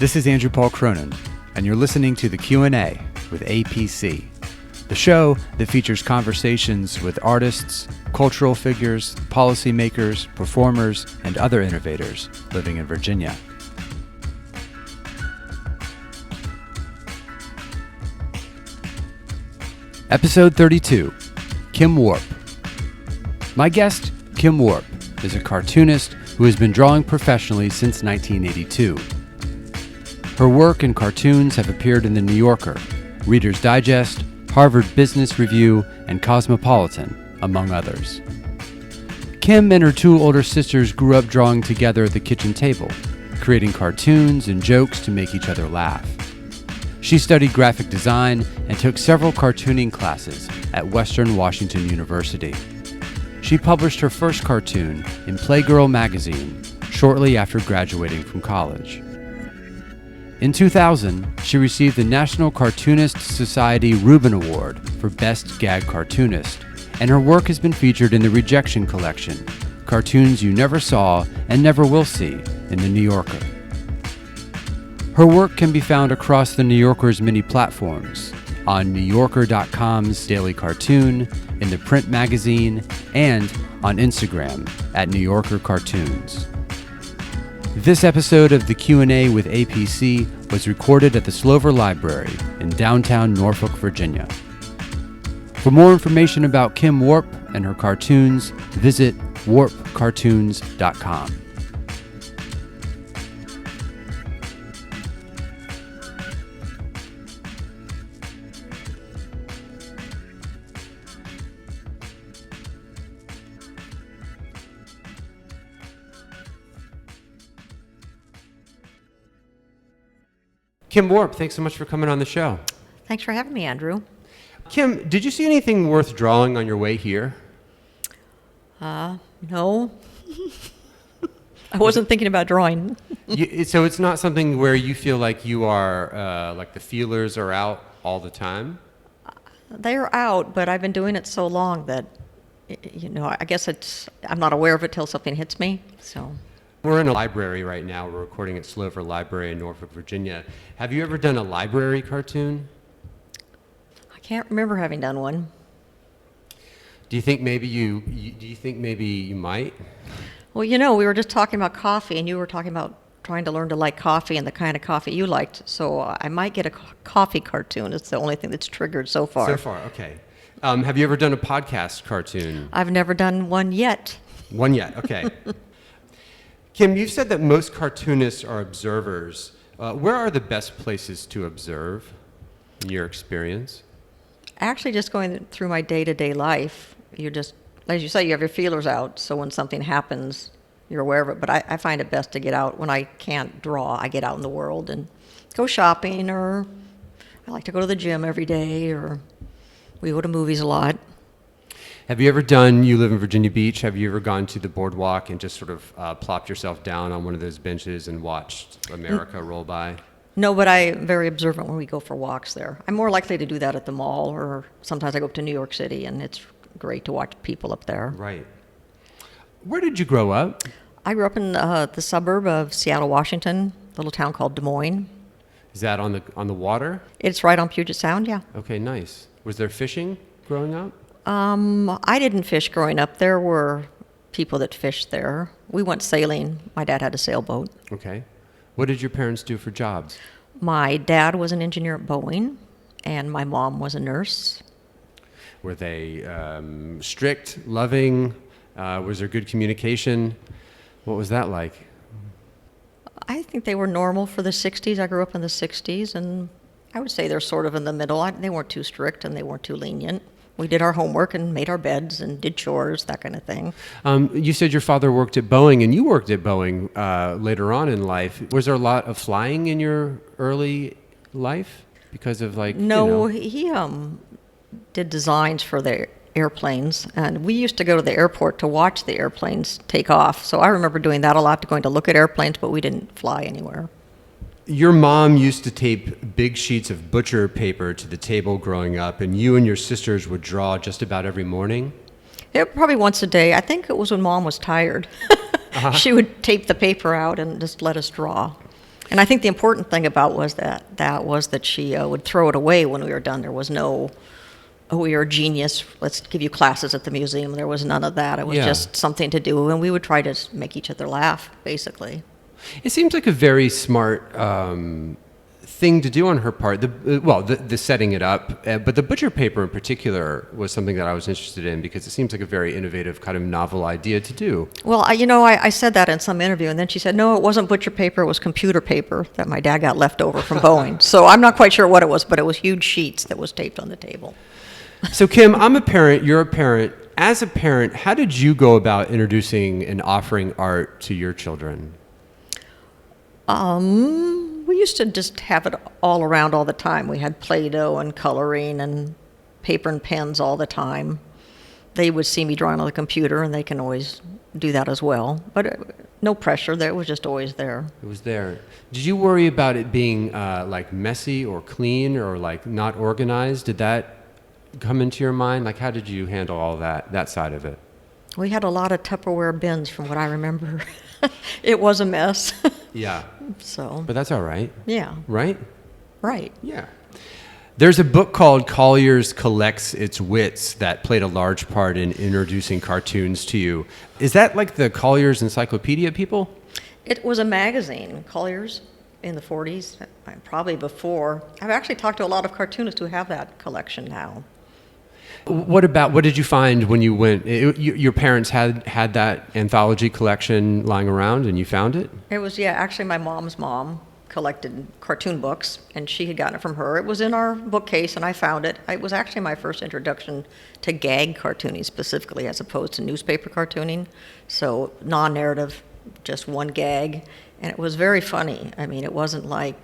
This is Andrew Paul Cronin, and you're listening to the Q&A with A.P.C., the show that features conversations with artists, cultural figures, policymakers, performers, and other innovators living in Virginia. Episode 32, Kim Warp. My guest, Kim Warp, is a cartoonist who has been drawing professionally since 1982. Her work and cartoons have appeared in The New Yorker, Reader's Digest, Harvard Business Review, and Cosmopolitan, among others. Kim and her two older sisters grew up drawing together at the kitchen table, creating cartoons and jokes to make each other laugh. She studied graphic design and took several cartooning classes at Western Washington University. She published her first cartoon in Playgirl magazine shortly after graduating from college. In 2000, she received the National Cartoonist Society Reuben Award for Best Gag Cartoonist, and her work has been featured in the Rejection Collection, Cartoons You Never Saw and Never Will See, in The New Yorker. Her work can be found across The New Yorker's many platforms, on NewYorker.com's Daily Cartoon, in the print magazine, and on Instagram at New Yorker Cartoons. This episode of the Q&A with A.P.C. was recorded at the Slover Library in downtown Norfolk, Virginia. For more information about Kim Warp and her cartoons, visit warpcartoons.com. Kim Warp, thanks so much for coming on the show. Thanks for having me, Andrew. Kim, did you see anything worth drawing on your way here? No. I wasn't thinking about drawing. So it's not something where you feel like you are, like the feelers are out all the time? They're out, but I've been doing it so long that, I guess I'm not aware of it till something hits me, so. We're in a library right now. We're recording at Slover Library in Norfolk, Virginia. Have you ever done a library cartoon? I can't remember having done one. Do you think maybe you might? Well, we were just talking about coffee, and you were talking about trying to learn to like coffee and the kind of coffee you liked. So I might get a coffee cartoon. It's the only thing that's triggered so far. So far, okay. Have you ever done a podcast cartoon? I've never done one yet. One yet, okay. Kim, you've said that most cartoonists are observers. Where are the best places to observe in your experience? Actually, just going through my day-to-day life, you're just, as you say, you have your feelers out, so when something happens, you're aware of it. But I find it best to get out. When I can't draw, I get out in the world and go shopping, or I like to go to the gym every day, or we go to movies a lot. Have you ever you live in Virginia Beach, have you ever gone to the boardwalk and just sort of plopped yourself down on one of those benches and watched America roll by? No, but I'm very observant when we go for walks there. I'm more likely to do that at the mall, or sometimes I go up to New York City, and it's great to watch people up there. Right. Where did you grow up? I grew up in the suburb of Seattle, Washington, a little town called Des Moines. Is that on the water? It's right on Puget Sound, yeah. Okay, nice. Was there fishing growing up? I didn't fish growing up. There were people that fished there. We went sailing. My dad had a sailboat. Okay. What did your parents do for jobs? My dad was an engineer at Boeing, and my mom was a nurse. Were they strict, loving? Was there good communication? What was that like? I think they were normal for the 60s. I grew up in the 60s, and I would say they're sort of in the middle. They weren't too strict, and they weren't too lenient. We did our homework and made our beds and did chores, that kind of thing. You said your father worked at Boeing, and you worked at Boeing later on in life. Was there a lot of flying in your early life because of No, he did designs for the airplanes, and we used to go to the airport to watch the airplanes take off. So I remember doing that a lot, going to look at airplanes, but we didn't fly anywhere. Your mom used to tape big sheets of butcher paper to the table growing up, and you and your sisters would draw just about every morning? Yeah, probably once a day. I think it was when Mom was tired. She would tape the paper out and just let us draw. And I think the important thing about was that she would throw it away when we were done. There was no, oh, you're a genius, let's give you classes at the museum. There was none of that. It was just something to do, and we would try to make each other laugh, basically. It seems like a very smart thing to do on her part. The setting it up, but the butcher paper in particular was something that I was interested in because it seems like a very innovative, kind of novel idea to do. Well, I said that in some interview, and then she said, no, it wasn't butcher paper, it was computer paper that my dad got left over from Boeing. So I'm not quite sure what it was, but it was huge sheets that was taped on the table. So Kim, I'm a parent, you're a parent. As a parent, how did you go about introducing and offering art to your children? We used to just have it all around all the time. We had Play-Doh and coloring and paper and pens all the time. They would see me drawing on the computer, and they can always do that as well. But no pressure. It was just always there. It was there. Did you worry about it being like messy or clean or like not organized? Did that come into your mind? Like, how did you handle all that side of it? We had a lot of Tupperware bins, from what I remember. It was a mess. Yeah. So. But that's all right. Yeah. Right? Right. Yeah. There's a book called Collier's Collects Its Wits that played a large part in introducing cartoons to you. Is that like the Collier's Encyclopedia people? It was a magazine, Collier's, in the 40s, probably before. I've actually talked to a lot of cartoonists who have that collection now. What did you find when you went? Your parents had that anthology collection lying around and you found it? It was, actually my mom's mom collected cartoon books, and she had gotten it from her. It was in our bookcase, and I found it. It was actually my first introduction to gag cartooning specifically, as opposed to newspaper cartooning. So non-narrative, just one gag, and it was very funny. I mean, it wasn't like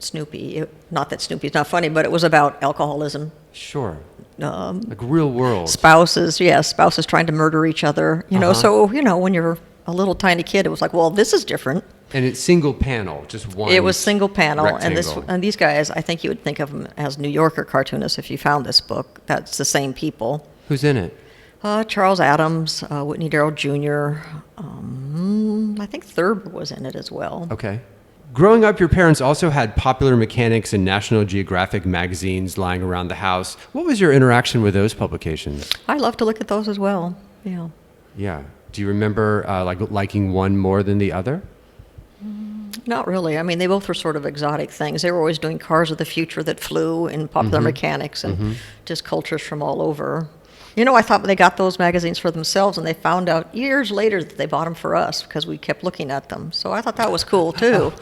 Snoopy. Not that Snoopy's not funny, but it was about alcoholism. Sure. Like real world. Spouses trying to murder each other. So, when you're a little tiny kid, it was like, well, this is different. And it's single panel, just one. It was single panel, rectangle. and these guys, I think you would think of them as New Yorker cartoonists if you found this book. That's the same people. Who's in it? Charles Adams, Whitney Darrell Jr. I think Thurber was in it as well. Okay. Growing up, your parents also had Popular Mechanics and National Geographic magazines lying around the house. What was your interaction with those publications? I love to look at those as well. Yeah. Yeah. Do you remember liking one more than the other? Not really. I mean, they both were sort of exotic things. They were always doing cars of the future that flew in Popular Mechanics and just cultures from all over. I thought they got those magazines for themselves, and they found out years later that they bought them for us because we kept looking at them. So I thought that was cool too.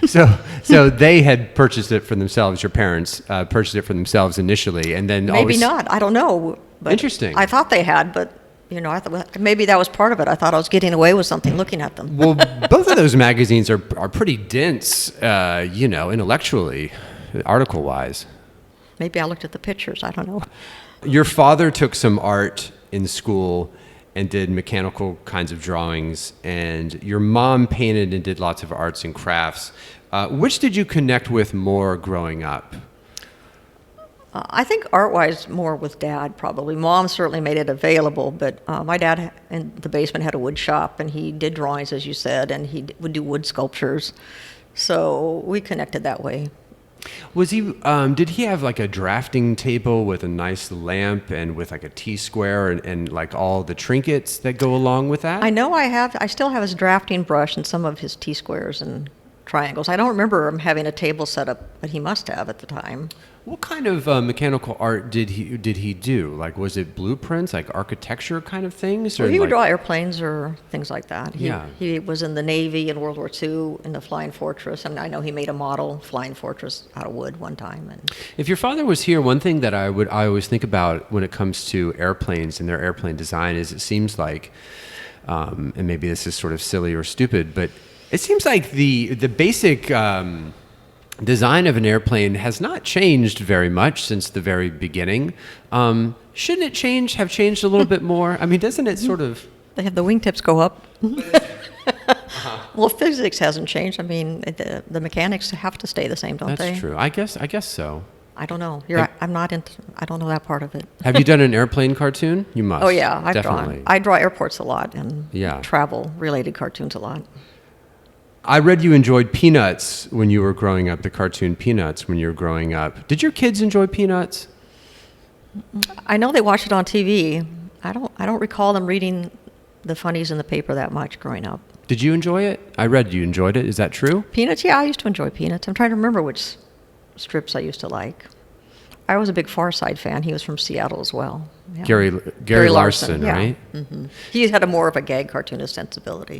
So they had purchased it for themselves. Your parents purchased it for themselves initially, and then maybe not. I don't know. But interesting. I thought they had, but I thought maybe that was part of it. I thought I was getting away with something looking at them. Well, both of those magazines are pretty dense, intellectually, article-wise. Maybe I looked at the pictures. I don't know. Your father took some art in school and did mechanical kinds of drawings, and your mom painted and did lots of arts and crafts. Which did you connect with more growing up? I think art-wise more with Dad, probably. Mom certainly made it available, but my dad in the basement had a wood shop, and he did drawings, as you said, and he would do wood sculptures. So we connected that way. Was he? Did he have like a drafting table with a nice lamp and with like a T-square and like all the trinkets that go along with that? I know I still have his drafting brush and some of his T-squares and triangles. I don't remember him having a table set up, but he must have at the time. What kind of mechanical art did he do? Like, was it blueprints, like architecture kind of things? Or Well, he would like... draw airplanes or things like that. Yeah. He was in the Navy in World War II in the Flying Fortress, and I know he made a model Flying Fortress out of wood one time. And If your father was here, one thing that I always think about when it comes to airplanes and their airplane design is it seems like, and maybe this is sort of silly or stupid, but it seems like the basic design of an airplane has not changed very much since the very beginning. Shouldn't it have changed a little bit more? I mean, doesn't it sort of... they have the wingtips go up. Well, physics hasn't changed. I mean, the mechanics have to stay the same, don't they? That's true. I guess so. I don't know. I don't know that part of it. Have you done an airplane cartoon? You must. Oh yeah, I've definitely. drawn. I draw airports a lot and Yeah. travel-related cartoons a lot. I read you enjoyed Peanuts when you were growing up, the cartoon Peanuts when you were growing up. Did your kids enjoy Peanuts? I know they watched it on TV. I don't recall them reading the funnies in the paper that much growing up. Did you enjoy it? I read you enjoyed it. Is that true? Peanuts, yeah, I used to enjoy Peanuts. I'm trying to remember which strips I used to like. I was a big Far Side fan. He was from Seattle as well. Yeah. Gary Larson, yeah. right? Mm-hmm. He had a more of a gag cartoonist sensibility.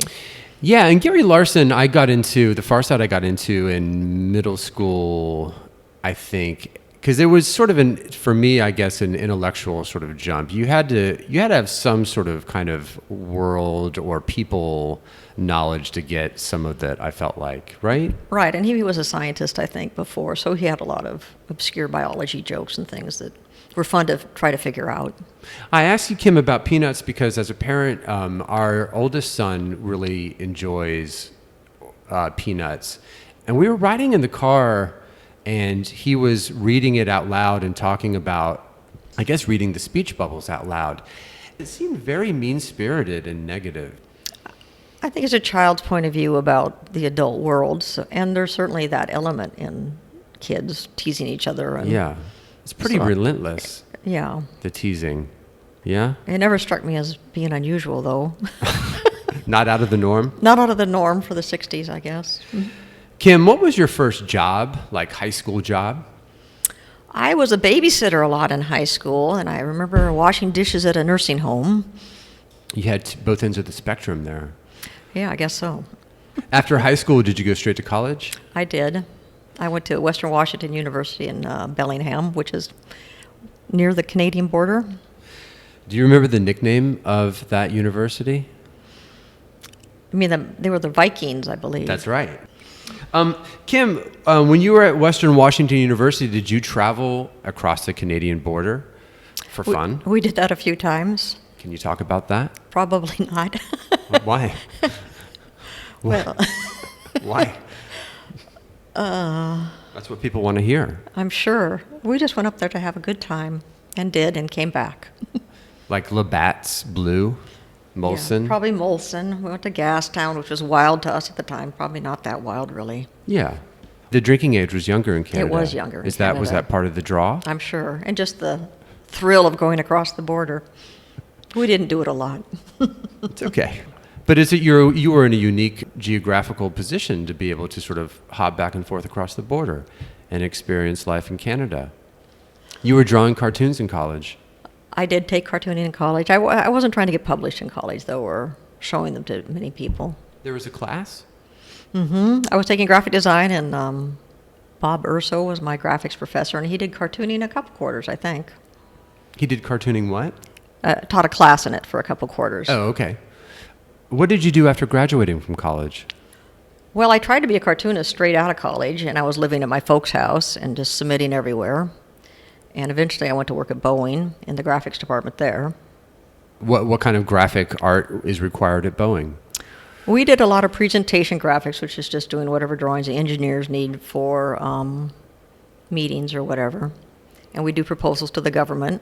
Yeah, and Gary Larson, the Far Side I got into in middle school, I think, because it was sort of for me, I guess, an intellectual sort of jump. You had to have some sort of kind of world or people knowledge to get some of that, I felt like, right? Right, and he was a scientist, I think, before, so he had a lot of obscure biology jokes and things that were fun to try to figure out. I asked you, Kim, about Peanuts because as a parent, our oldest son really enjoys Peanuts. And we were riding in the car, and he was reading it out loud and talking about, I guess, reading the speech bubbles out loud. It seemed very mean-spirited and negative. I think it's a child's point of view about the adult world, and there's certainly that element in kids teasing each other. And yeah, it's pretty relentless. Yeah. The teasing. Yeah? It never struck me as being unusual, though. Not out of the norm? Not out of the norm for the 60s, I guess. Kim, what was your first job, like high school job? I was a babysitter a lot in high school, and I remember washing dishes at a nursing home. You had both ends of the spectrum there. Yeah, I guess so. After high school, did you go straight to college? I did. I went to Western Washington University in Bellingham, which is near the Canadian border. Do you remember the nickname of that university? I mean, they were the Vikings, I believe. That's right. Kim, when you were at Western Washington University, did you travel across the Canadian border for fun? We did that a few times. Can you talk about that? Probably not. Why? Well, why? That's what people want to hear. I'm sure. We just went up there to have a good time and came back. Like Labatt's Blue, Molson? Yeah, probably Molson. We went to Gastown, which was wild to us at the time. Probably not that wild, really. Yeah. The drinking age was younger in Canada. It was younger in Was Canada. that part of the draw? I'm sure. And just the thrill of going across the border. We didn't do it a lot. It's okay. But is it you were in a unique geographical position to be able to sort of hop back and forth across the border and experience life in Canada? You were drawing cartoons in college. I did take cartooning in college. I wasn't trying to get published in college, though, or showing them to many people. There was a class? Mm-hmm. I was taking graphic design, and Bob Urso was my graphics professor, and he did cartooning a couple quarters, I think. He did cartooning what? Taught a class in it for a couple quarters. Oh, okay. What did you do after graduating from college? Well, I tried to be a cartoonist straight out of college, and I was living at my folks' house and just submitting everywhere. And eventually I went to work at Boeing in the graphics department there. What kind of graphic art is required at Boeing? We did a lot of presentation graphics, which is just doing whatever drawings the engineers need for meetings or whatever. And we do proposals to the government.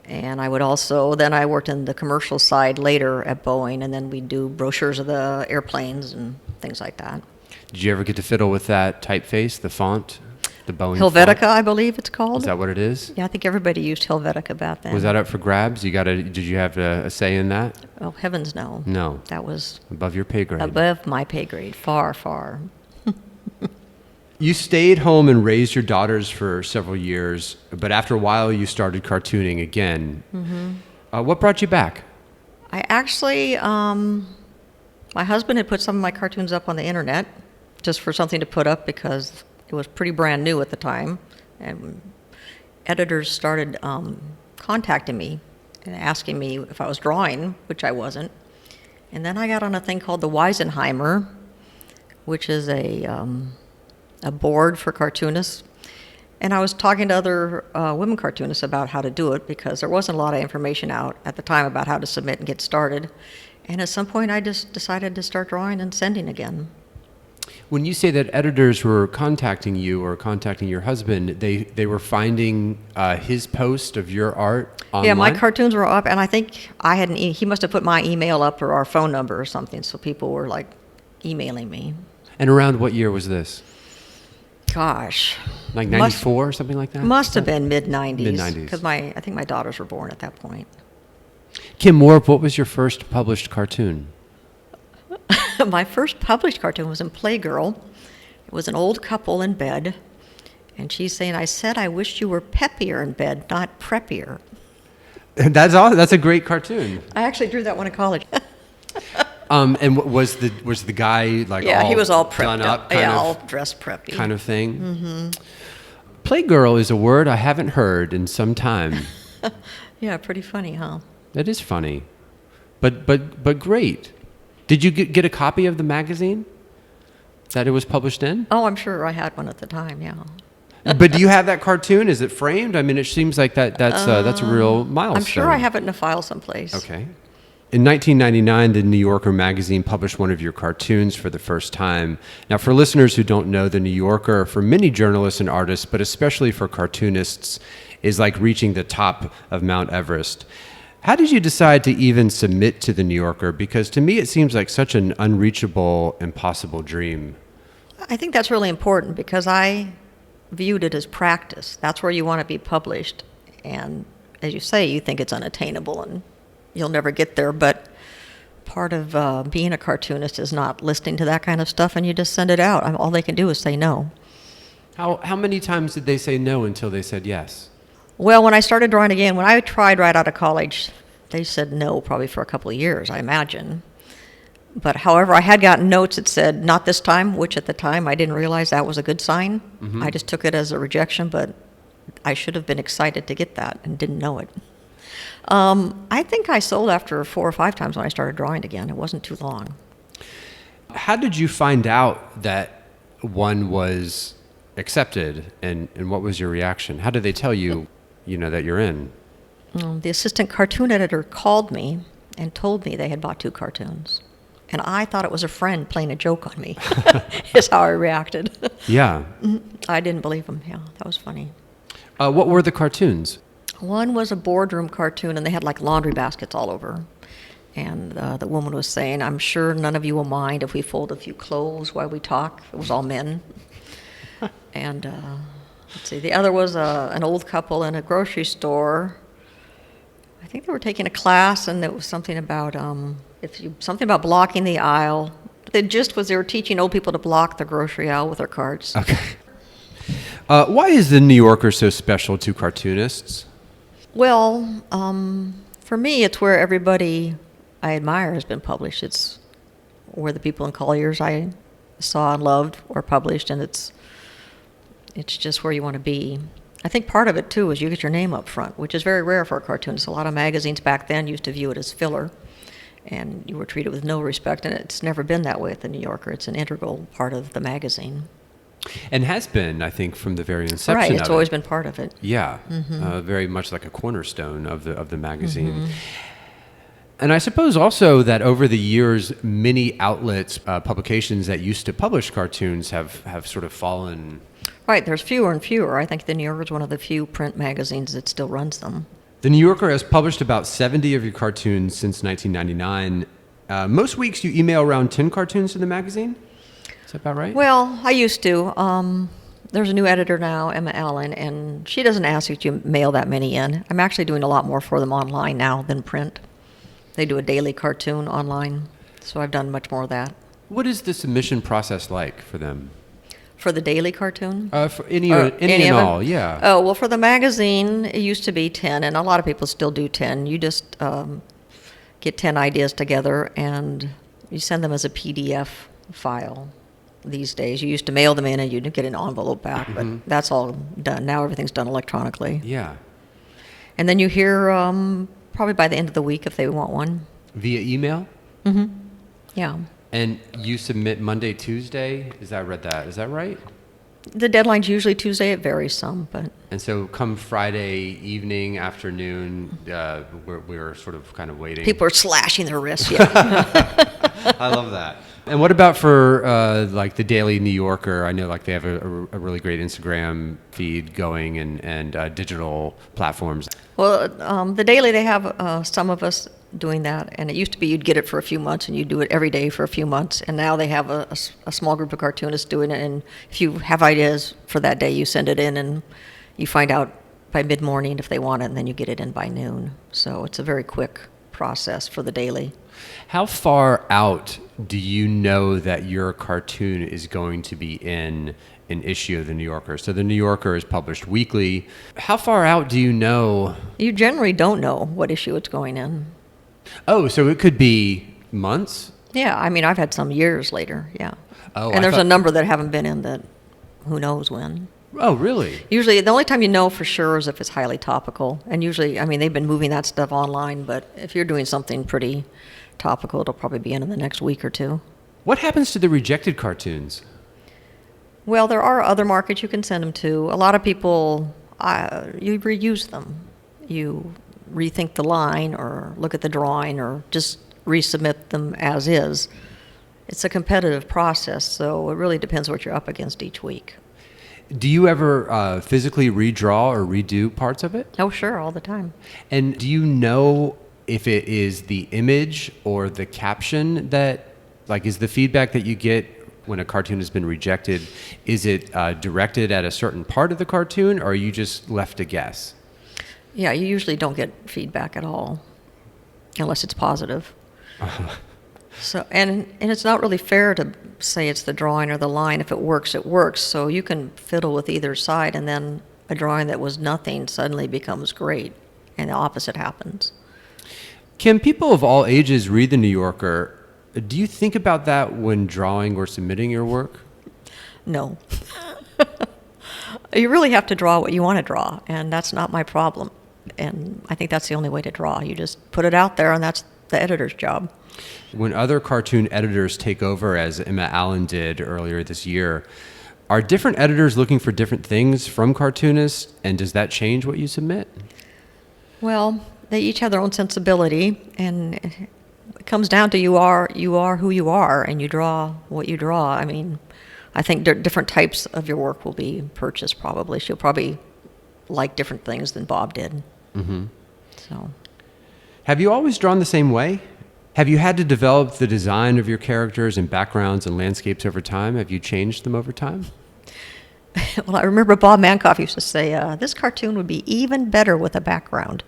And I would also, then I worked in the commercial side later at Boeing, and then we'd do brochures of the airplanes and things like that. Did you ever get to fiddle with that typeface, the font, the Boeing Helvetica, font? I believe it's called. Is that what it is? Yeah, I think everybody used Helvetica back then. Was that up for grabs? Did you have a say in that? Oh, heavens no. No. That was Above your pay grade. above my pay grade, far, far. You stayed home and raised your daughters for several years, but after a while you started cartooning again. Mm-hmm. What brought you back? I actually, my husband had put some of my cartoons up on the internet just for something to put up because it was pretty brand new at the time. And editors started contacting me and asking me if I was drawing, which I wasn't. And then I got on a thing called the Weisenheimer, which is a board for cartoonists. And I was talking to other women cartoonists about how to do it because there wasn't a lot of information out at the time about how to submit and get started. And at some point I just decided to start drawing and sending again. When you say that editors were contacting you or contacting your husband, they were finding his post of your art online? Yeah, my cartoons were up, and I think he must have put my email up or our phone number or something, so people were like emailing me. And around what year was this? Gosh. Like 94 or something like that? Must have been mid-90s. Mid-90s. Because I think my daughters were born at that point. Kim Warp, what was your first published cartoon? My first published cartoon was in Playgirl. It was an old couple in bed. And she's saying, I said I wished you were peppier in bed, not preppier. That's awesome. That's a great cartoon. I actually drew that one in college. And was the guy like yeah, all he was all prepped done up, kind of, all dressed preppy. kind of thing? Mm-hmm. Playgirl is a word I haven't heard in some time. Yeah, pretty funny, huh? That is funny, but great. Did you get a copy of the magazine that it was published in? Oh, I'm sure I had one at the time, yeah. But do you have that cartoon? Is it framed? I mean, it seems like that's a real milestone. I'm sure I have it in a file someplace. Okay. In 1999, the New Yorker magazine published one of your cartoons for the first time. Now, for listeners who don't know, the New Yorker, for many journalists and artists, but especially for cartoonists, is like reaching the top of Mount Everest. How did you decide to even submit to the New Yorker? Because to me, it seems like such an unreachable, impossible dream. I think that's really important because I viewed it as practice. That's where you want to be published. And as you say, you think it's unattainable and you'll never get there. But part of being a cartoonist is not listening to that kind of stuff, and you just send it out. All they can do is say no. How many times did they say no until they said yes? Well, when I started drawing again, when I tried right out of college, they said no probably for a couple of years, I imagine. But however, I had gotten notes that said, not this time, which at the time I didn't realize that was a good sign. Mm-hmm. I just took it as a rejection, but I should have been excited to get that and didn't know it. I think I sold after 4 or 5 times when I started drawing again. It wasn't too long. How did you find out that one was accepted, and what was your reaction? How did they tell you, that you're in? The assistant cartoon editor called me and told me they had bought 2 cartoons. And I thought it was a friend playing a joke on me, is how I reacted. Yeah. I didn't believe him. Yeah, that was funny. What were the cartoons? One was a boardroom cartoon, and they had like laundry baskets all over. And the woman was saying, I'm sure none of you will mind if we fold a few clothes while we talk. It was all men. And let's see, the other was an old couple in a grocery store. I think they were taking a class, and it was something about something about blocking the aisle. The gist was they were teaching old people to block the grocery aisle with their carts. Okay. Why is the New Yorker so special to cartoonists? Well, for me, it's where everybody I admire has been published. It's where the people in Collier's I saw and loved were published, and it's just where you want to be. I think part of it, too, is you get your name up front, which is very rare for a cartoonist. A lot of magazines back then used to view it as filler, and you were treated with no respect, and it's never been that way at the New Yorker. It's an integral part of the magazine. And has been, I think, from the very inception right, of it's it. always been part of it. Yeah, very much like a cornerstone of the magazine. Mm-hmm. And I suppose also that over the years, many outlets, publications that used to publish cartoons have sort of fallen. Right, there's fewer and fewer. I think the New Yorker is one of the few print magazines that still runs them. The New Yorker has published about 70 of your cartoons since 1999. Most weeks you email around 10 cartoons to the magazine? Is that about right? Well, I used to. There's a new editor now, Emma Allen, and she doesn't ask you to mail that many in. I'm actually doing a lot more for them online now than print. They do a daily cartoon online, so I've done much more of that. What is the submission process like for them? For the daily cartoon? For any and all, yeah. Oh, well, for the magazine, it used to be 10, and a lot of people still do 10. You just get 10 ideas together, and you send them as a PDF file these days. You used to mail them in, and you'd get an envelope back, but that's all done. Now everything's done electronically. Yeah. And then you hear probably by the end of the week if they want one. Via email? Mm-hmm. Yeah. And you submit Monday, Tuesday? I read that. Is that right? The deadline's usually Tuesday. It varies some, but. And so come Friday evening, afternoon, we're sort of kind of waiting. People are slashing their wrists, yeah. I love that. And what about for like the Daily New Yorker? I know like they have a really great Instagram feed going and digital platforms. Well, the Daily, they have some of us doing that. And it used to be you'd get it for a few months and you'd do it every day for a few months. And now they have a small group of cartoonists doing it. And if you have ideas for that day, you send it in and you find out by mid-morning if they want it, and then you get it in by noon. So it's a very quick process for the daily. How far out do you know that your cartoon is going to be in an issue of the New Yorker? So the New Yorker is published weekly. How far out do you know? You generally don't know what issue it's going in. Oh, so it could be months? Yeah, I mean, I've had some years later, yeah. Oh, and there's a number that haven't been in that who knows when. Oh, really? Usually, the only time you know for sure is if it's highly topical. And usually, I mean, they've been moving that stuff online, but if you're doing something pretty topical, it'll probably be in the next week or two. What happens to the rejected cartoons? Well, there are other markets you can send them to. A lot of people, you reuse them. You rethink the line or look at the drawing or just resubmit them as is. It's a competitive process, so it really depends what you're up against each week. Do you ever physically redraw or redo parts of it? Oh, sure, all the time. And do you know if it is the image or the caption that, like, is the feedback that you get when a cartoon has been rejected, is it directed at a certain part of the cartoon, or are you just left to guess? Yeah, you usually don't get feedback at all, unless it's positive. So, and it's not really fair to say it's the drawing or the line. If it works, it works. So you can fiddle with either side, and then a drawing that was nothing suddenly becomes great, and the opposite happens. Kim, people of all ages read The New Yorker. Do you think about that when drawing or submitting your work? No. You really have to draw what you want to draw, and that's not my problem. And I think that's the only way to draw. You just put it out there, and that's the editor's job. When other cartoon editors take over, as Emma Allen did earlier this year, are different editors looking for different things from cartoonists, and does that change what you submit? Well, they each have their own sensibility, and it comes down to you are who you are, and you draw what you draw. I mean, I think different types of your work will be purchased probably. She'll probably like different things than Bob did. Mm-hmm. So, have you always drawn the same way? Have you had to develop the design of your characters and backgrounds and landscapes over time? Have you changed them over time? well, I remember Bob Mankoff used to say, this cartoon would be even better with a background.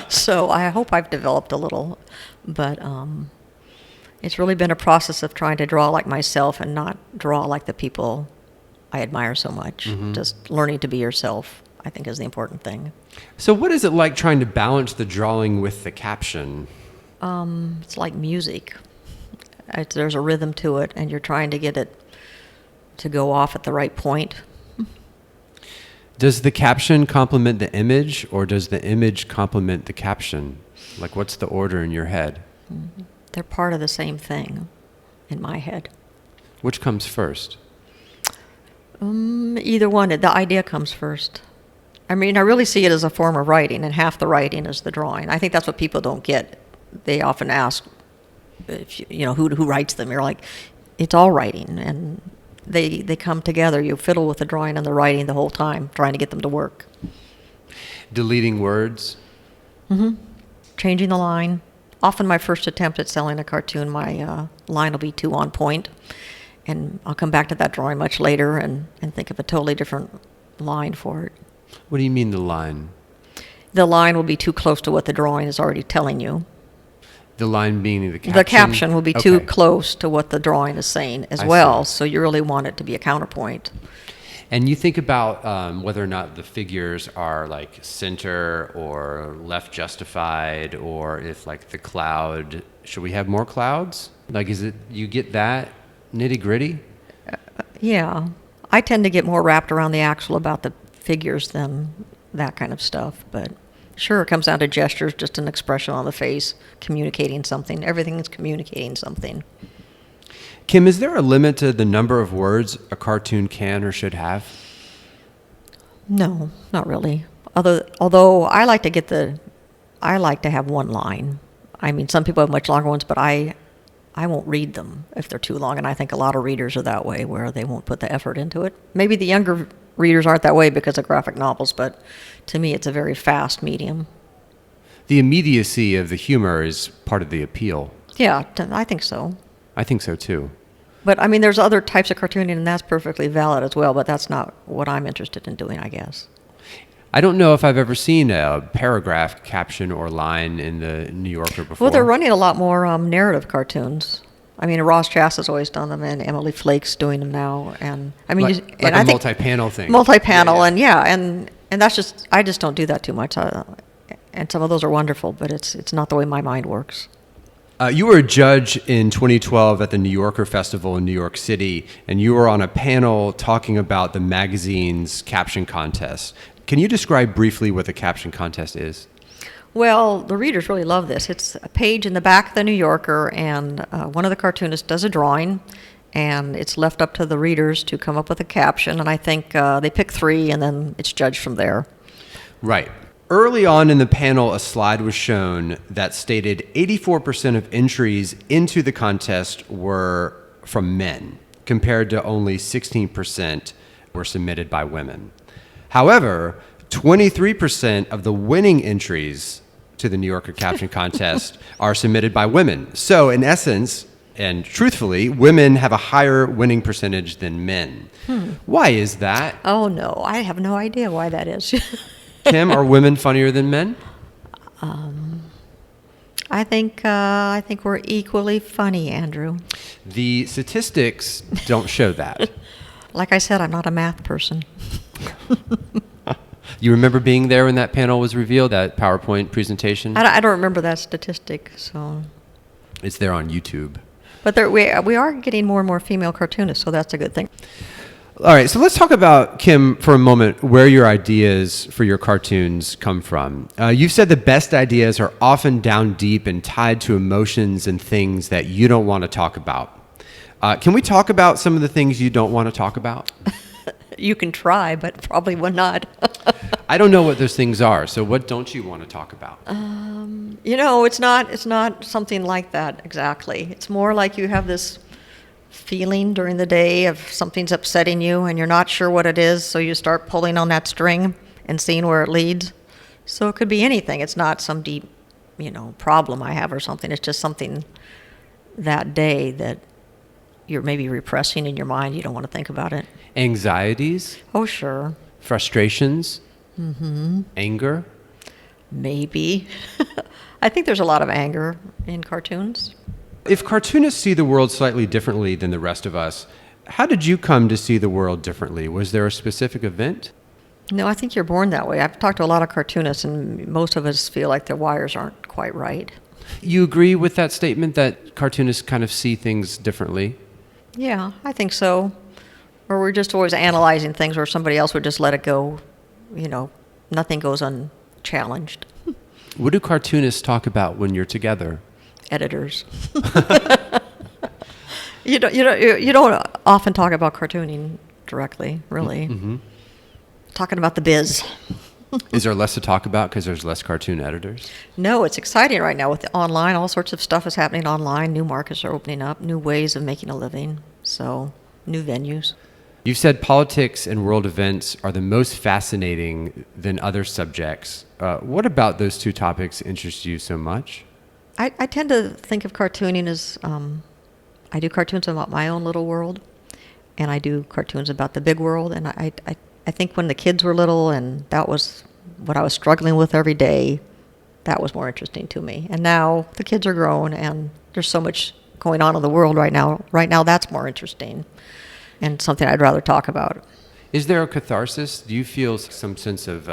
So I hope I've developed a little, but it's really been a process of trying to draw like myself and not draw like the people I admire so much. Mm-hmm. Just learning to be yourself, I think, is the important thing. So what is it like trying to balance the drawing with the caption? It's like music. There's a rhythm to it, and you're trying to get it to go off at the right point. Does the caption complement the image, or does the image complement the caption? Like, what's the order in your head? Mm-hmm. They're part of the same thing in my head. Which comes first? Either one. The idea comes first. I mean, I really see it as a form of writing, and half the writing is the drawing. I think that's what people don't get. They often ask, if who writes them? You're like, it's all writing, and they come together. You fiddle with the drawing and the writing the whole time, trying to get them to work. Deleting words? Mm-hmm. Changing the line. Often my first attempt at selling a cartoon, my line will be too on point, and I'll come back to that drawing much later and think of a totally different line for it. What do you mean, the line? The line will be too close to what the drawing is already telling you. The line being the caption? The caption will be too close to what the drawing is saying as well, so you really want it to be a counterpoint. And you think about whether or not the figures are like center or left justified, or if like the cloud, should we have more clouds? Like, is it, you get that nitty gritty? Yeah. I tend to get more wrapped around the axle about the figures than that kind of stuff, but sure, it comes down to gestures, just an expression on the face, communicating something. Everything is communicating something. Kim, is there a limit to the number of words a cartoon can or should have? No, not really. Although I like to have one line. I mean, some people have much longer ones, but I won't read them if they're too long, and I think a lot of readers are that way, where they won't put the effort into it. Maybe the younger readers aren't that way because of graphic novels, but to me it's a very fast medium. The immediacy of the humor is part of the appeal. Yeah, I think so. I think so too. But I mean, there's other types of cartooning, and that's perfectly valid as well, but that's not what I'm interested in doing, I guess. I don't know if I've ever seen a paragraph, caption, or line in the New Yorker before. Well, they're running a lot more narrative cartoons. I mean, Ross Chasta's always done them, and Emily Flake's doing them now. And I mean, like and a I think multi-panel thing. Multi-panel, and that's just, I just don't do that too much. And some of those are wonderful, but it's not the way my mind works. You were a judge in 2012 at the New Yorker Festival in New York City, and you were on a panel talking about the magazine's caption contest. Can you describe briefly what the caption contest is? Well, the readers really love this. It's a page in the back of the New Yorker, and one of the cartoonists does a drawing, and it's left up to the readers to come up with a caption, and I think they pick 3, and then it's judged from there. Right. Early on in the panel, a slide was shown that stated 84% of entries into the contest were from men, compared to only 16% were submitted by women. However, 23% of the winning entries to the New Yorker Caption Contest are submitted by women. So, in essence, and truthfully, women have a higher winning percentage than men. Why is that? Oh, no, I have no idea why that is. Kim, are women funnier than men? I think we're equally funny, Andrew. The statistics don't show that. Like I said, I'm not a math person. You remember being there when that panel was revealed, that PowerPoint presentation? I don't remember that statistic, so. It's there on YouTube. But we are getting more and more female cartoonists, so that's a good thing. All right, so let's talk about, Kim, for a moment, where your ideas for your cartoons come from. You've said the best ideas are often down deep and tied to emotions and things that you don't want to talk about. Can we talk about some of the things you don't want to talk about? You can try, but probably will not. I don't know what those things are, so what don't you want to talk about? It's not something like that exactly. It's more like you have this feeling during the day of something's upsetting you and you're not sure what it is, so you start pulling on that string and seeing where it leads. So it could be anything. It's not some deep, problem I have or something. It's just something that day that you're maybe repressing in your mind. You don't want to think about it. Anxieties? Oh, sure. Frustrations? Anger? Maybe. I think there's a lot of anger in cartoons. If cartoonists see the world slightly differently than the rest of us, how did you come to see the world differently? Was there a specific event? No, I think you're born that way. I've talked to a lot of cartoonists, and most of us feel like their wires aren't quite right. You agree with that statement that cartoonists kind of see things differently? Yeah, I think so. Or we're just always analyzing things where somebody else would just let it go. Nothing goes unchallenged. What do cartoonists talk about when you're together? Editors. You don't often talk about cartooning directly, really. Mm-hmm. Talking about the biz. Is there less to talk about because there's less cartoon editors? No, it's exciting right now with the online. All sorts of stuff is happening online. New markets are opening up, new ways of making a living, so new venues. You've said politics and world events are the most fascinating than other subjects. What about those two topics interests you so much? I tend to think of cartooning as, I do cartoons about my own little world, and I do cartoons about the big world, and I think when the kids were little and that was what I was struggling with every day, that was more interesting to me. And now the kids are grown and there's so much going on in the world right now. Right now that's more interesting and something I'd rather talk about. Is there a catharsis? Do you feel some sense of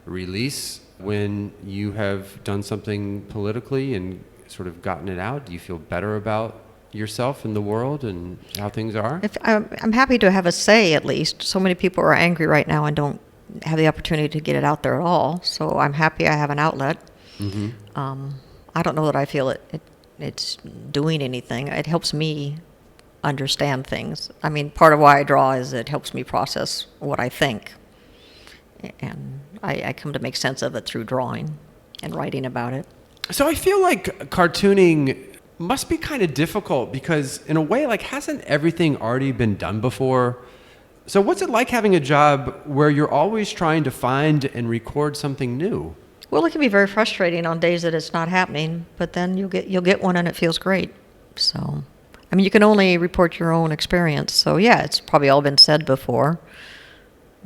release when you have done something politically and sort of gotten it out? Do you feel better about yourself and the world and how things are? I'm happy to have a say, at least. So many people are angry right now and don't have the opportunity to get it out there at all. So I'm happy I have an outlet. Mm-hmm. I don't know that I feel it's doing anything. It helps me understand things. I mean, part of why I draw is it helps me process what I think. And I come to make sense of it through drawing and writing about it. So I feel like cartooning must be kind of difficult because in a way, like, hasn't everything already been done before? So what's it like having a job where you're always trying to find and record something new? Well, it can be very frustrating on days that it's not happening, but then you'll get one and it feels great. So, I mean, you can only report your own experience. So, yeah, it's probably all been said before,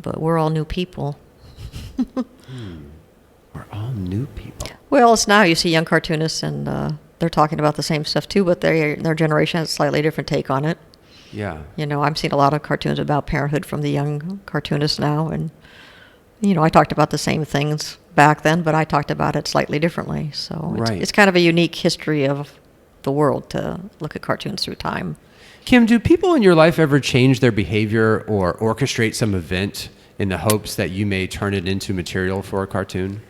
but we're all new people. We're all new people. Well, it's now you see young cartoonists and they're talking about the same stuff too, but their generation has a slightly different take on it. Yeah. You know, I'm seeing a lot of cartoons about parenthood from the young cartoonists now, and you know, I talked about the same things back then, but I talked about it slightly differently. So Right. it's kind of a unique history of the world to look at cartoons through time. Kim, do people in your life ever change their behavior or orchestrate some event in the hopes that you may turn it into material for a cartoon?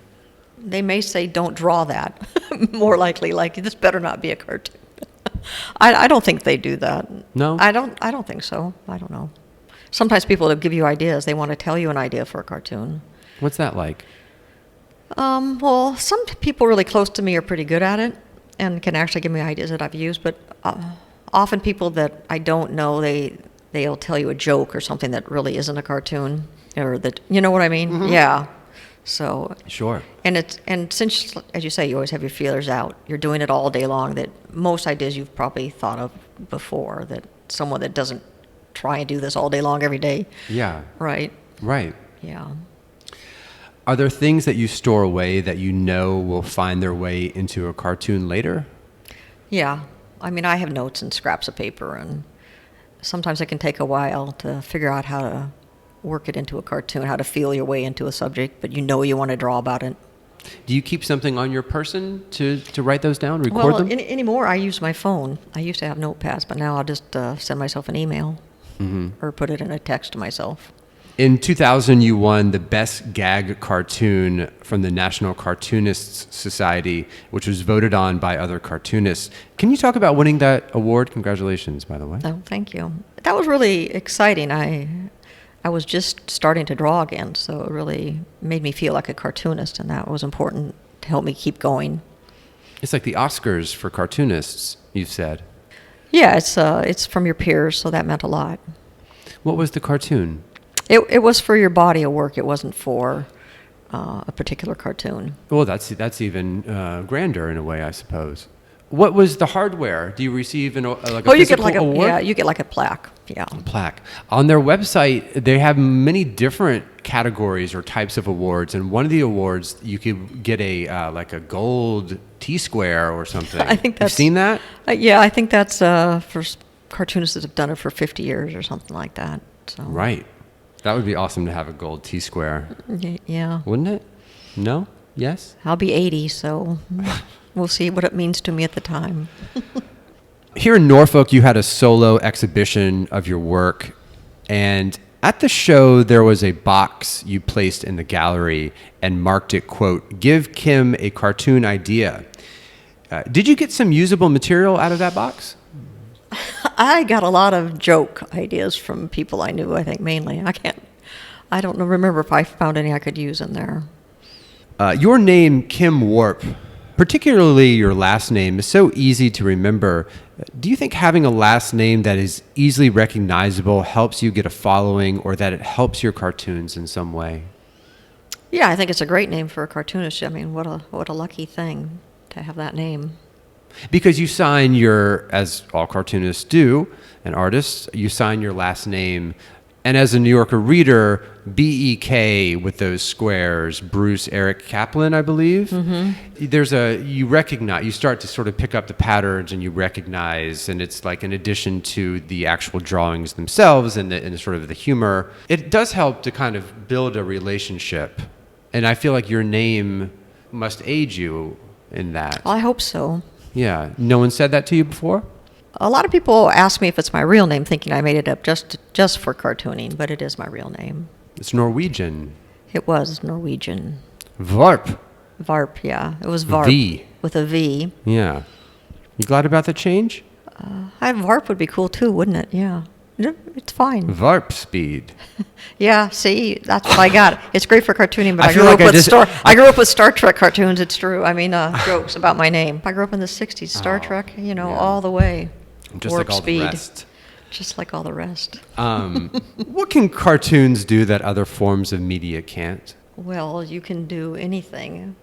They may say, "Don't draw that." More likely, like, this better not be a cartoon. I don't think they do that. No? I don't think so. I don't know. Sometimes people will give you ideas. They want to tell you an idea for a cartoon. What's that like? Well, some people really close to me are pretty good at it and can actually give me ideas that I've used. But often people that I don't know, they'll tell you a joke or something that really isn't a cartoon, or that, you know what I mean? Mm-hmm. Yeah. So Sure. and since, as you say, you always have your feelers out, you're doing it all day long, that most ideas you've probably thought of before, that someone that doesn't try and do this all day long every day. Yeah. Right. Right. Yeah. Are there things that you store away that you know will find their way into a cartoon later? Yeah. I mean, I have notes and scraps of paper, and sometimes it can take a while to figure out how to work it into a cartoon, how to feel your way into a subject, but you know you want to draw about it. Do you keep something on your person to write those down, record them? Anymore, I use my phone. I used to have notepads, but now I'll just send myself an email or put it in a text to myself. In 2000, you won the Best Gag Cartoon from the National Cartoonists Society, which was voted on by other cartoonists. Can you talk about winning that award? Congratulations, by the way. Oh, thank you. That was really exciting. I was just starting to draw again, so it really made me feel like a cartoonist, and that was important to help me keep going. It's like the Oscars for cartoonists, you've said. Yeah, it's from your peers, so that meant a lot. What was the cartoon? It was for your body of work. It wasn't for a particular cartoon. Well, that's even grander in a way, I suppose. What was the hardware? Do you receive a physical award? Yeah, you get like a plaque. Yeah. A plaque. On their website, they have many different categories or types of awards, and one of the awards you could get like a gold T-square or something. I think that's. You've seen that? Yeah, I think that's for cartoonists that have done it for 50 years or something like that. So. Right. That would be awesome to have a gold T-square. Yeah. Wouldn't it? No? Yes? I'll be 80, so we'll see what it means to me at the time. Here in Norfolk, you had a solo exhibition of your work, and at the show, there was a box you placed in the gallery and marked it, quote, "Give Kim a cartoon idea." Did you get some usable material out of that box? I got a lot of joke ideas from people I knew, I think, mainly. I don't remember if I found any I could use in there. Your name, Kim Warp, particularly your last name, is so easy to remember. Do you think having a last name that is easily recognizable helps you get a following, or that it helps your cartoons in some way? Yeah, I think it's a great name for a cartoonist. I mean, what a lucky thing to have that name. Because you sign as all cartoonists do, and artists, you sign your last name. And as a New Yorker reader, BEK with those squares, Bruce Eric Kaplan, I believe. Mm-hmm. You start to sort of pick up the patterns, and you recognize, and it's like in addition to the actual drawings themselves and the sort of the humor, it does help to kind of build a relationship. And I feel like your name must aid you in that. I hope so. Yeah. No one said that to you before? A lot of people ask me if it's my real name, thinking I made it up just for cartooning, but it is my real name. It's Norwegian. It was Norwegian. Varp. Varp, yeah. It was Varp. V. With a V. Yeah. You glad about the change? Varp would be cool too, wouldn't it? Yeah. It's fine. Varp speed. Yeah, see, that's what I got. It's great for cartooning, but I grew up with Star Trek cartoons, it's true. I mean, jokes about my name. I grew up in the 60s, Star Trek, all the way. Just Warp like all speed. the rest. Just like all the rest. What can cartoons do that other forms of media can't? Well, you can do anything.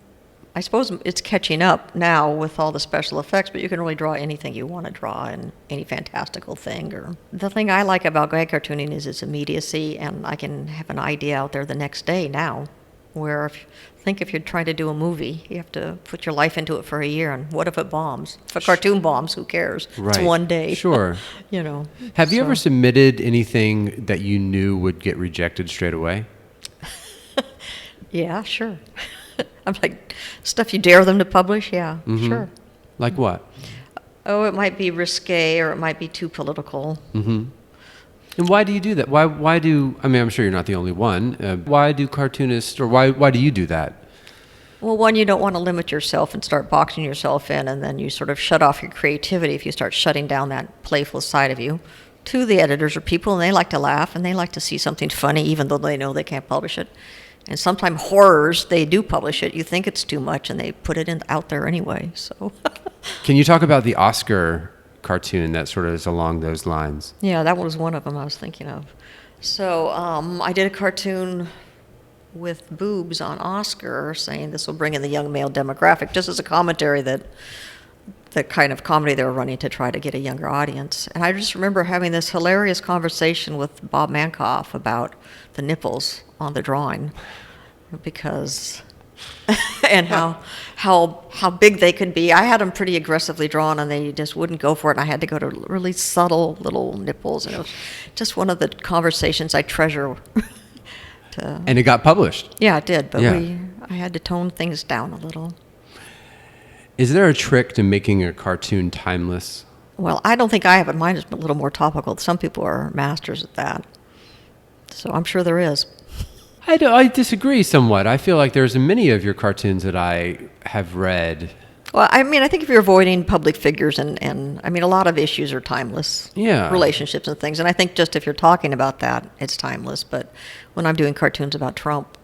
I suppose it's catching up now with all the special effects, but you can really draw anything you want to draw and any fantastical thing. Or the thing I like about gag cartooning is its immediacy, and I can have an idea out there the next day now. Where if you're trying to do a movie, you have to put your life into it for a year, and what if it bombs? If a cartoon bombs, who cares? Right. It's one day. Sure. You know. Have you ever submitted anything that you knew would get rejected straight away? Yeah, sure. I'm like, stuff you dare them to publish? Yeah, sure. Like what? Oh, it might be risque, or it might be too political. Mm-hmm. And why do you do that? Why do, I mean, I'm sure you're not the only one. Why do cartoonists, or why do you do that? Well, one, you don't want to limit yourself and start boxing yourself in, and then you sort of shut off your creativity if you start shutting down that playful side of you. Two, the editors are people, and they like to laugh, and they like to see something funny, even though they know they can't publish it. And sometimes horrors, they do publish it. You think it's too much, and they put it out there anyway. So, Can you talk about the Oscar cartoon that sort of is along those lines? yeah, that was one of them I was thinking of. So I did a cartoon with boobs on Oscar, saying this will bring in the young male demographic, just as a commentary that the kind of comedy they were running to try to get a younger audience. And I just remember having this hilarious conversation with Bob Mankoff about the nipples on the drawing, because and how big they could be. I had them pretty aggressively drawn, and they just wouldn't go for it. And I had to go to really subtle little nipples, and it was just one of the conversations I treasure. And it got published. Yeah, it did, but Yeah. I had to tone things down a little. Is there a trick to making a cartoon timeless? Well, I don't think I have it. Mine is a little more topical. Some people are masters at that. So I'm sure there is. I disagree somewhat. I feel like there's many of your cartoons that I have read. Well, I mean, I think if you're avoiding public figures and I mean, a lot of issues are timeless. Yeah. Relationships and things. And I think just if you're talking about that, it's timeless. But when I'm doing cartoons about Trump,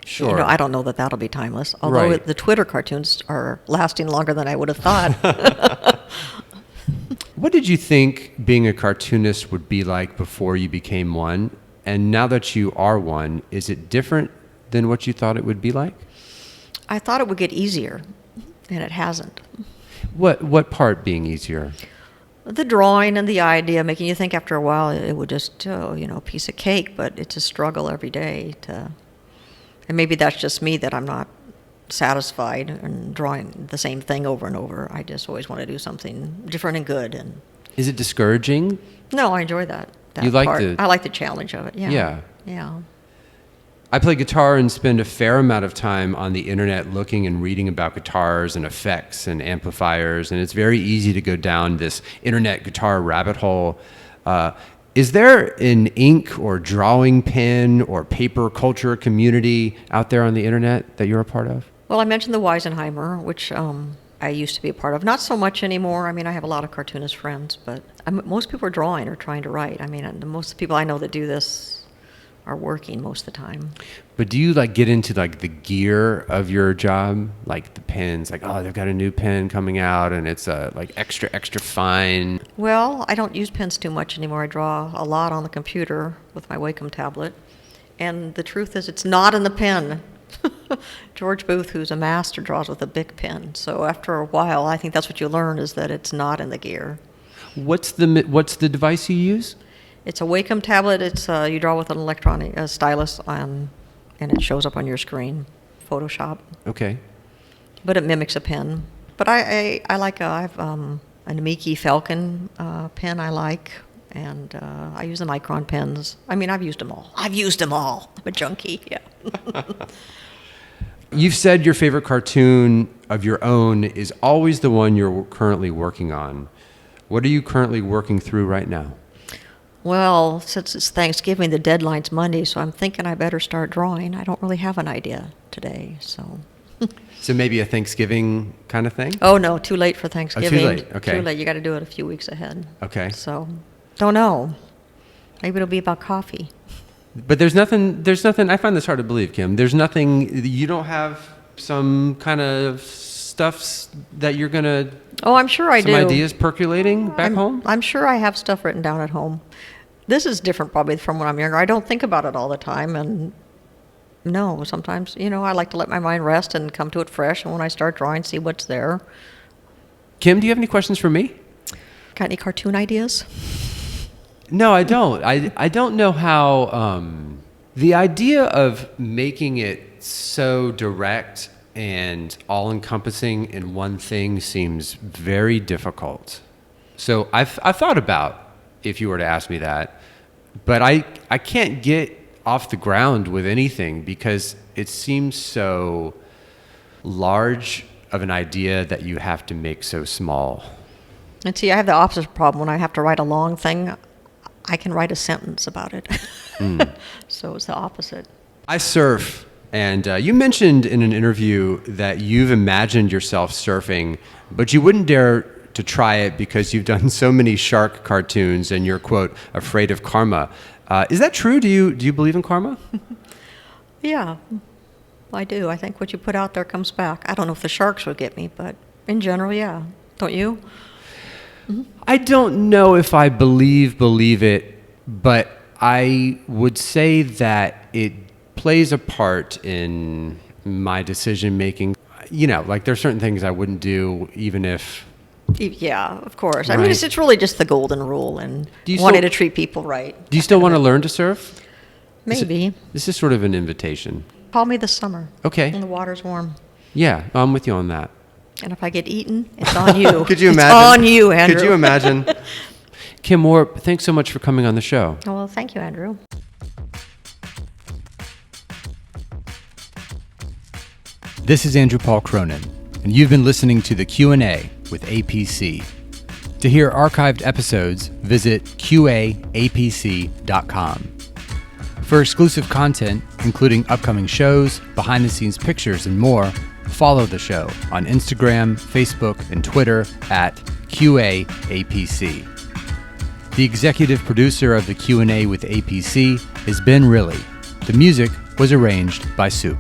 Sure. you know, I don't know that that'll be timeless. Although Right. the Twitter cartoons are lasting longer than I would have thought. What did you think being a cartoonist would be like before you became one? And now that you are one, is it different than what you thought it would be like? I thought it would get easier, and it hasn't. What part being easier? The drawing and the idea, making you think after a while it would just, a piece of cake, but it's a struggle every day to, and maybe that's just me, that I'm not satisfied and drawing the same thing over and over. I just always want to do something different and good. And Is it discouraging? no, I enjoy that You like part. the- I like the challenge of it. Yeah. Yeah. Yeah. I play guitar and spend a fair amount of time on the internet looking and reading about guitars and effects and amplifiers, and it's very easy to go down this internet guitar rabbit hole. Is there an ink or drawing pen or paper culture community out there on the internet that you're a part of? Well, I mentioned the Weisenheimer, which I used to be a part of. Not so much anymore. I mean, I have a lot of cartoonist friends, but most people are drawing or trying to write. I mean, most of the people I know that do this are working most of the time. But do you get into the gear of your job, like the pens, they've got a new pen coming out and it's extra fine? Well, I don't use pens too much anymore. I draw a lot on the computer with my Wacom tablet. And the truth is, it's not in the pen. George Booth, who's a master, draws with a Bic pen. So after a while, I think that's what you learn, is that it's not in the gear. What's the device you use? It's a Wacom tablet. It's you draw with an electronic stylus, and it shows up on your screen. Photoshop. Okay. But it mimics a pen. But I have an Amiki Falcon pen I like, and I use the Micron pens. I mean, I've used them all. I'm a junkie, yeah. You've said your favorite cartoon of your own is always the one you're currently working on. What are you currently working through right now? Well, since it's Thanksgiving, the deadline's Monday, so I'm thinking I better start drawing. I don't really have an idea today, so. So maybe a Thanksgiving kind of thing? Oh, no, too late for Thanksgiving. late, okay. Too late. You got to do it a few weeks ahead. Okay. So, don't know. Maybe it'll be about coffee. But there's nothing, I find this hard to believe, Kim. There's nothing, you don't have some kind of stuff that you're going to, Oh, I'm sure I do. some ideas percolating back home? I'm sure I have stuff written down at home. This is different probably from when I'm younger. I don't think about it all the time, and No, sometimes, I like to let my mind rest and come to it fresh. And when I start drawing, see what's there. Kim, do you have any questions for me? Got any cartoon ideas? No, I don't. I don't know how the idea of making it so direct and all-encompassing in one thing seems very difficult. So I've thought about if you were to ask me that, but I can't get off the ground with anything because it seems so large of an idea that you have to make so small. And see, I have the opposite problem. When I have to write a long thing, I can write a sentence about it. So it's the opposite. I surf, and you mentioned in an interview that you've imagined yourself surfing, but you wouldn't dare to try it because you've done so many shark cartoons and you're, quote, afraid of karma. Is that true? Do you believe in karma? Yeah, I do. I think what you put out there comes back. I don't know if the sharks would get me, but in general, yeah. Don't you? I don't know if I believe it, but I would say that it plays a part in my decision making. Like there's certain things I wouldn't do even if... Yeah, of course. Right. I mean, it's really just the golden rule and wanting to treat people right. Do you still want to learn to surf? Maybe. This is sort of an invitation. Call me this summer. Okay. When the water's warm. Yeah, I'm with you on that. And if I get eaten, it's on you. Could you imagine? It's on you, Andrew. Could you imagine? Kim Warp, thanks so much for coming on the show. Oh, well, thank you, Andrew. This is Andrew Paul Cronin, and you've been listening to the Q&A with A.P.C. To hear archived episodes, visit QAAPC.com. For exclusive content, including upcoming shows, behind-the-scenes pictures, and more, follow the show on Instagram, Facebook, and Twitter at QAAPC. The executive producer of the Q&A with A.P.C. is Ben Riley. The music was arranged by Soup.